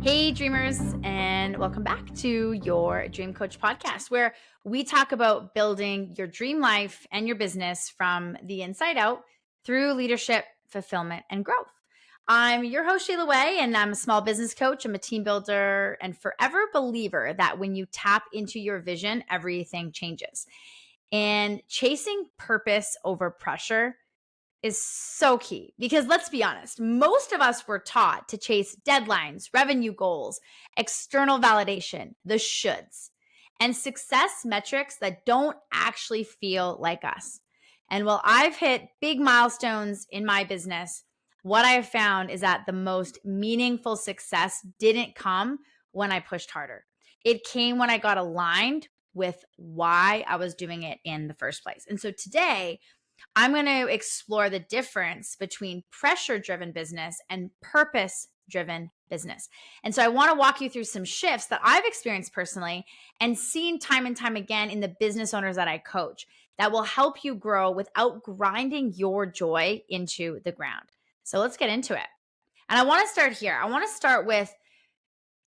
Hey, dreamers, and welcome back to your Dream Coach podcast, where we talk about building your dream life and your business from the inside out through leadership, fulfillment, and growth. I'm your host, Shayla Wey, and I'm a small business coach. I'm a team builder and forever believer that when you tap into your vision, everything changes. And chasing purpose over pressure is so key because let's be honest, most of us were taught to chase deadlines, revenue goals, external validation, the shoulds, and success metrics that don't actually feel like us. And while I've hit big milestones in my business, what I have found is that the most meaningful success didn't come when I pushed harder. It came when I got aligned with why I was doing it in the first place. And so today, I'm going to explore the difference between pressure-driven business and purpose-driven business. And so I want to walk you through some shifts that I've experienced personally and seen time and time again in the business owners that I coach that will help you grow without grinding your joy into the ground. So let's get into it. And I want to start here. I want to start with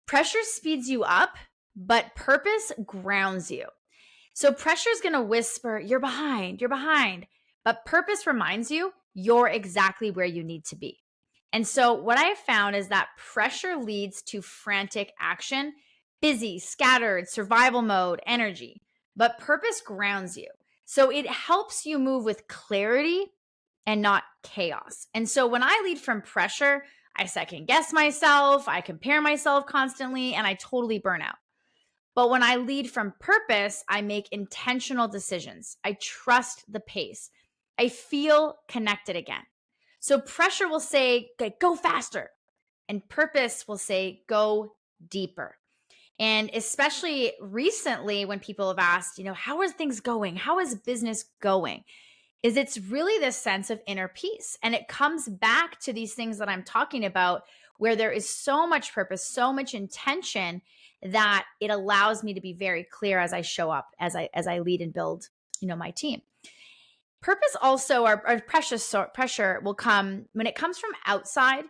pressure speeds you up, but purpose grounds you. So pressure is going to whisper, you're behind. But purpose reminds you you're exactly where you need to be. And so what I have found is that pressure leads to frantic action, busy, scattered, survival mode, energy. But purpose grounds you. So it helps you move with clarity and not chaos. And so when I lead from pressure, I second guess myself, I compare myself constantly, and I totally burn out. But when I lead from purpose, I make intentional decisions. I trust the pace. I feel connected again. So pressure will say, okay, go faster. And purpose will say, go deeper. And especially recently when people have asked, how are things going? How is business going? Is it's really this sense of inner peace. And it comes back to these things that I'm talking about where there is so much purpose, so much intention that it allows me to be very clear as I show up, as I lead and build, my team. Purpose also, our pressure will come when it comes from outside.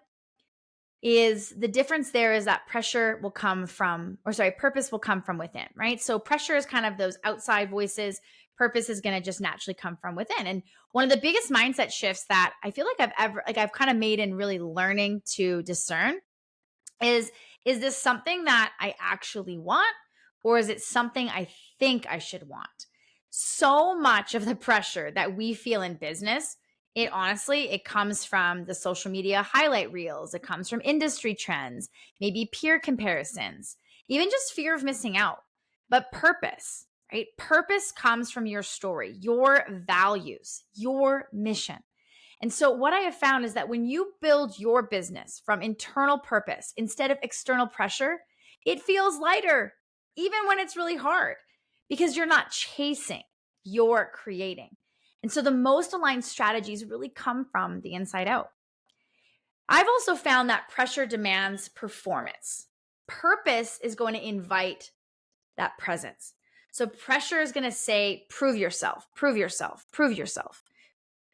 Is the difference there is that purpose will come from within, right? So pressure is kind of those outside voices. Purpose is going to just naturally come from within. And one of the biggest mindset shifts that I feel like I've kind of made in really learning to discern is this something that I actually want, or is it something I think I should want? So much of the pressure that we feel in business, it comes from the social media highlight reels. It comes from industry trends, maybe peer comparisons, even just fear of missing out. But purpose, right? Purpose comes from your story, your values, your mission. And so what I have found is that when you build your business from internal purpose instead of external pressure, it feels lighter, even when it's really hard, because you're not chasing, you're creating. And so the most aligned strategies really come from the inside out. I've also found that pressure demands performance. Purpose is going to invite that presence. So pressure is going to say, prove yourself, prove yourself, prove yourself.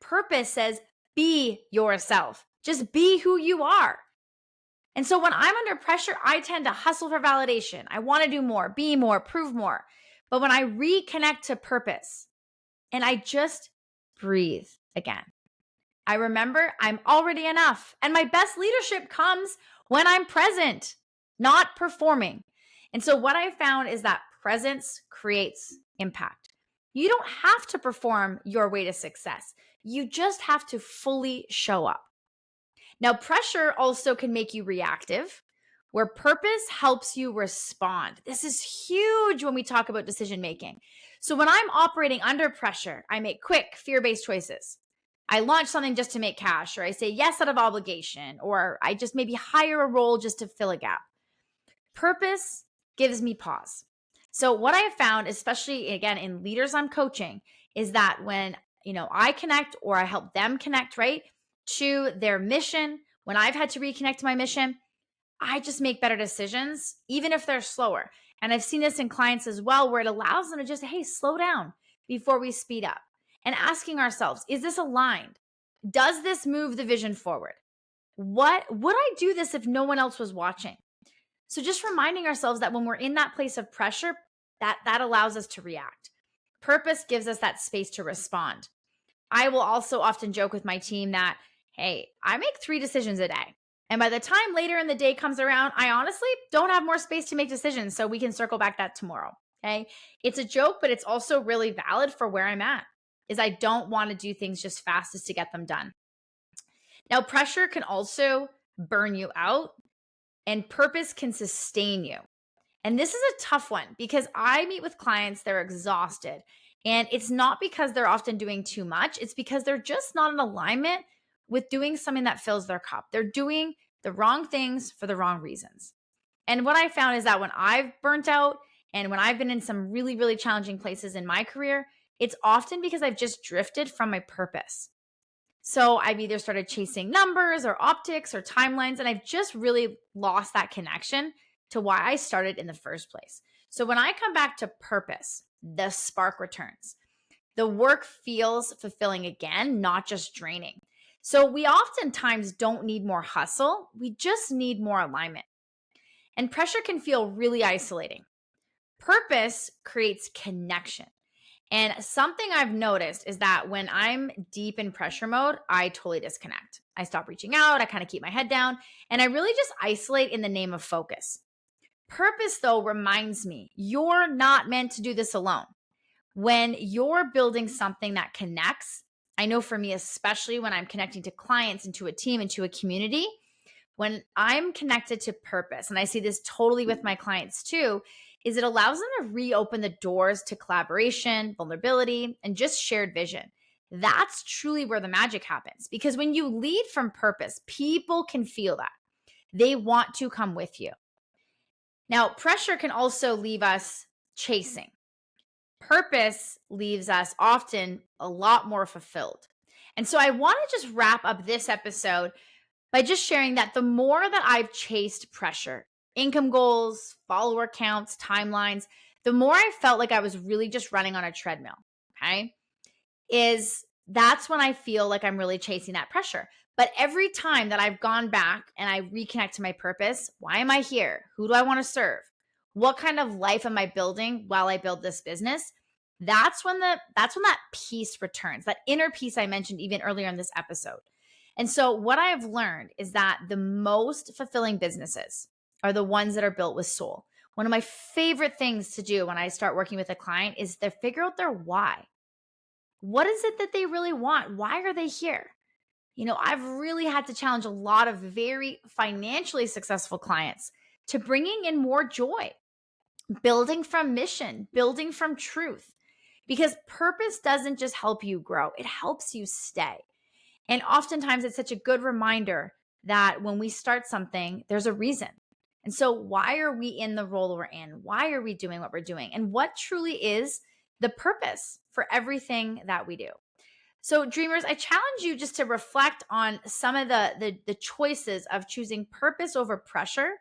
Purpose says, be yourself. Just be who you are. And so when I'm under pressure, I tend to hustle for validation. I want to do more, be more, prove more. But when I reconnect to purpose and I just breathe again, I remember I'm already enough. And my best leadership comes when I'm present, not performing. And so what I found is that presence creates impact. You don't have to perform your way to success. You just have to fully show up. Now, pressure also can make you reactive, where purpose helps you respond. This is huge when we talk about decision making. So when I'm operating under pressure, I make quick, fear-based choices. I launch something just to make cash, or I say yes out of obligation, or I just maybe hire a role just to fill a gap. Purpose gives me pause. So what I have found, especially again in leaders I'm coaching, is that when I connect or I help them connect, right, to their mission, when I've had to reconnect to my mission, I just make better decisions, even if they're slower. And I've seen this in clients as well, where it allows them to just, hey, slow down before we speed up. And asking ourselves, is this aligned? Does this move the vision forward? Would I do this if no one else was watching? So just reminding ourselves that when we're in that place of pressure, that allows us to react. Purpose gives us that space to respond. I will also often joke with my team that, hey, I make 3 decisions a day. And by the time later in the day comes around, I honestly don't have more space to make decisions. So we can circle back that tomorrow. Okay. It's a joke, but it's also really valid for where I'm at. Is I don't want to do things just fastest to get them done. Now, pressure can also burn you out, and purpose can sustain you. And this is a tough one because I meet with clients, they're exhausted. And it's not because they're often doing too much, it's because they're just not in alignment with doing something that fills their cup. They're doing the wrong things for the wrong reasons. And what I found is that when I've burnt out and when I've been in some really, really challenging places in my career, it's often because I've just drifted from my purpose. So I've either started chasing numbers or optics or timelines, and I've just really lost that connection to why I started in the first place. So when I come back to purpose, the spark returns. The work feels fulfilling again, not just draining. So we oftentimes don't need more hustle. We just need more alignment. And pressure can feel really isolating. Purpose creates connection. And something I've noticed is that when I'm deep in pressure mode, I totally disconnect. I stop reaching out, I kind of keep my head down, and I really just isolate in the name of focus. Purpose, though, reminds me you're not meant to do this alone. When you're building something that connects, I know for me, especially when I'm connecting to clients and to a team and to a community, when I'm connected to purpose, and I see this totally with my clients too, is it allows them to reopen the doors to collaboration, vulnerability, and just shared vision. That's truly where the magic happens. Because when you lead from purpose, people can feel that. They want to come with you. Now, pressure can also leave us chasing. Purpose leaves us often a lot more fulfilled. And so I want to just wrap up this episode by just sharing that the more that I've chased pressure, income goals, follower counts, timelines, the more I felt like I was really just running on a treadmill. Okay. That's when I feel like I'm really chasing that pressure. But every time that I've gone back and I reconnect to my purpose, why am I here? Who do I want to serve? What kind of life am I building while I build this business? That's when that peace returns, that inner peace I mentioned even earlier in this episode. And so what I have learned is that the most fulfilling businesses are the ones that are built with soul. One of my favorite things to do when I start working with a client is to figure out their why. What is it that they really want? Why are they here? I've really had to challenge a lot of very financially successful clients to bringing in more joy, building from mission, building from truth, because purpose doesn't just help you grow, it helps you stay. And oftentimes it's such a good reminder that when we start something, there's a reason. And so why are we in the role we're in? Why are we doing what we're doing? And what truly is the purpose for everything that we do? So dreamers, I challenge you just to reflect on some of the choices of choosing purpose over pressure.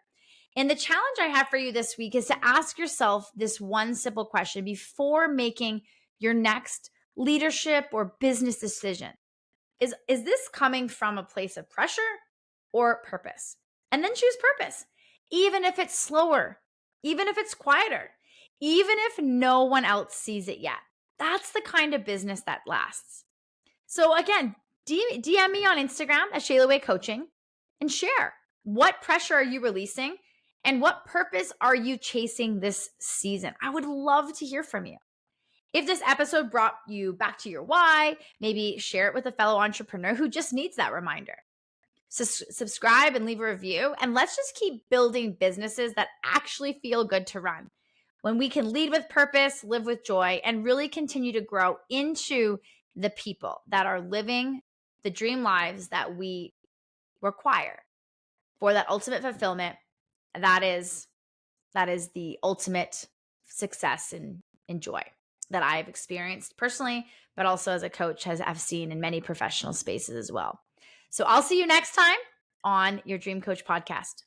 And the challenge I have for you this week is to ask yourself this one simple question before making your next leadership or business decision. Is this coming from a place of pressure or purpose? And then choose purpose, even if it's slower, even if it's quieter, even if no one else sees it yet. That's the kind of business that lasts. So again, DM me on Instagram at Shayla Wey Coaching and share what pressure are you releasing and what purpose are you chasing this season? I would love to hear from you. If this episode brought you back to your why, maybe share it with a fellow entrepreneur who just needs that reminder. Subscribe and leave a review, and let's just keep building businesses that actually feel good to run. When we can lead with purpose, live with joy, and really continue to grow into the people that are living the dream lives that we require for that ultimate fulfillment. That is the ultimate success and joy that I've experienced personally, but also as a coach I've seen in many professional spaces as well. So I'll see you next time on your Dream Coach podcast.